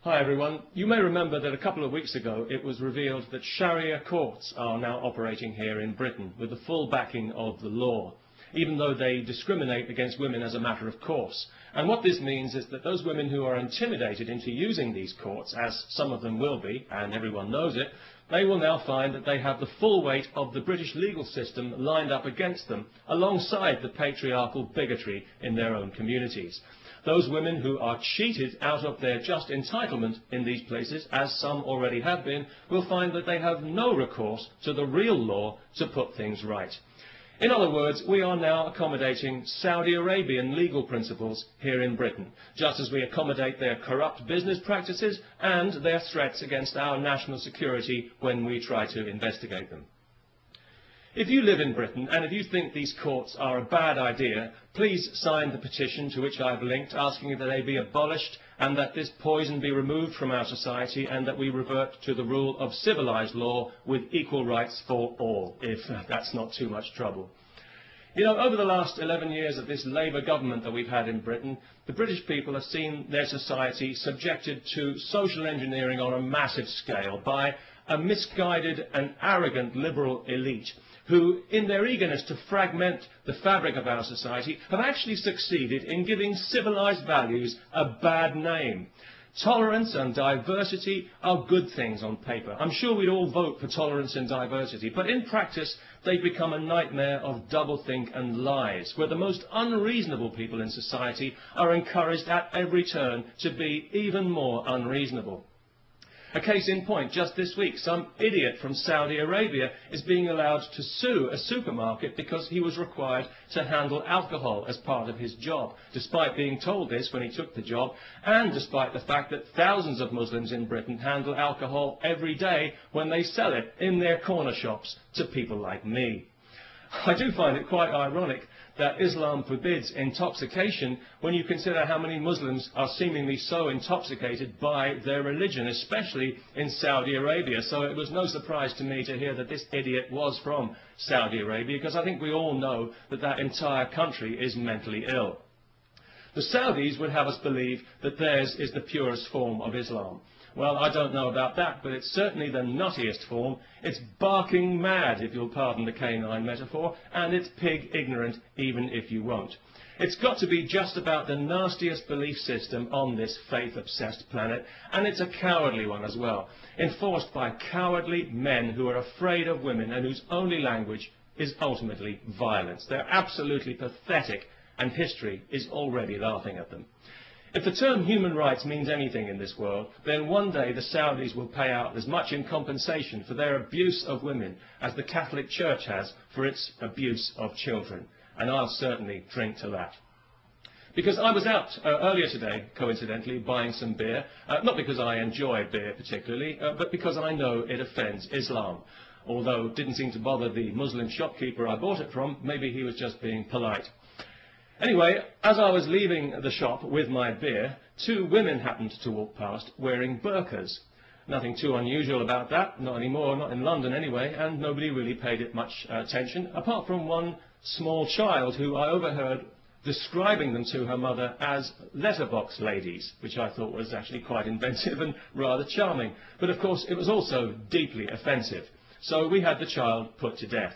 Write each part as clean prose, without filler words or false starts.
Hi everyone. You may remember that a couple of weeks ago it was revealed that Sharia courts are now operating here in Britain with the full backing of the law, even though they discriminate against women as a matter of course. And what this means is that those women who are intimidated into using these courts, as some of them will be, and everyone knows it, they will now find that they have the full weight of the British legal system lined up against them, alongside the patriarchal bigotry in their own communities. Those women who are cheated out of their just entitlement in these places, as some already have been, will find that they have no recourse to the real law to put things right. In other words, we are now accommodating Saudi Arabian legal principles here in Britain, just as we accommodate their corrupt business practices and their threats against our national security when we try to investigate them. If you live in Britain and if you think these courts are a bad idea, please sign the petition to which I have linked, asking that they be abolished and that this poison be removed from our society and that we revert to the rule of civilised law with equal rights for all, if that's not too much trouble. You know, over the last 11 years of this Labour government that we've had in Britain, the British people have seen their society subjected to social engineering on a massive scale by a misguided and arrogant liberal elite who, in their eagerness to fragment the fabric of our society, have actually succeeded in giving civilised values a bad name. Tolerance and diversity are good things on paper. I'm sure we'd all vote for tolerance and diversity, but in practice they've become a nightmare of doublethink and lies, where the most unreasonable people in society are encouraged at every turn to be even more unreasonable. A case in point, just this week, some idiot from Saudi Arabia is being allowed to sue a supermarket because he was required to handle alcohol as part of his job, despite being told this when he took the job, and despite the fact that thousands of Muslims in Britain handle alcohol every day when they sell it in their corner shops to people like me. I do find it quite ironic that Islam forbids intoxication when you consider how many Muslims are seemingly so intoxicated by their religion, especially in Saudi Arabia. So it was no surprise to me to hear that this idiot was from Saudi Arabia, because I think we all know that that entire country is mentally ill. The Saudis would have us believe that theirs is the purest form of Islam. Well, I don't know about that, but it's certainly the nuttiest form. It's barking mad, if you'll pardon the canine metaphor, and it's pig ignorant, even if you won't. It's got to be just about the nastiest belief system on this faith-obsessed planet, and it's a cowardly one as well, enforced by cowardly men who are afraid of women and whose only language is ultimately violence. They're absolutely pathetic, and history is already laughing at them. If the term human rights means anything in this world, then one day the Saudis will pay out as much in compensation for their abuse of women as the Catholic Church has for its abuse of children. And I'll certainly drink to that. Because I was out earlier today, coincidentally, buying some beer, not because I enjoy beer particularly, but because I know it offends Islam. Although it didn't seem to bother the Muslim shopkeeper I bought it from, maybe he was just being polite. Anyway, as I was leaving the shop with my beer, two women happened to walk past wearing burqas. Nothing too unusual about that, not anymore, not in London anyway, and nobody really paid it much attention, apart from one small child who I overheard describing them to her mother as letterbox ladies, which I thought was actually quite inventive and rather charming. But of course it was also deeply offensive, so we had the child put to death.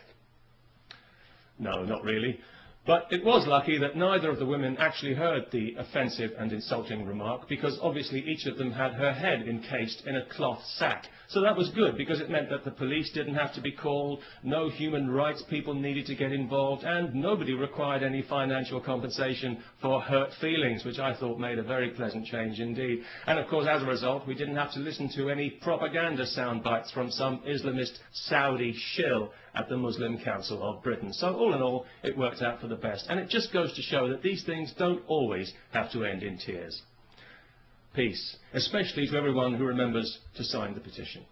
No, not really. But it was lucky that neither of the women actually heard the offensive and insulting remark, because obviously each of them had her head encased in a cloth sack. So that was good, because it meant that the police didn't have to be called, no human rights people needed to get involved, and nobody required any financial compensation for hurt feelings, which I thought made a very pleasant change indeed. And of course, as a result, we didn't have to listen to any propaganda sound bites from some Islamist Saudi shill at the Muslim Council of Britain. So all in all, it worked out for the best. And it just goes to show that these things don't always have to end in tears. Peace, especially to everyone who remembers to sign the petition.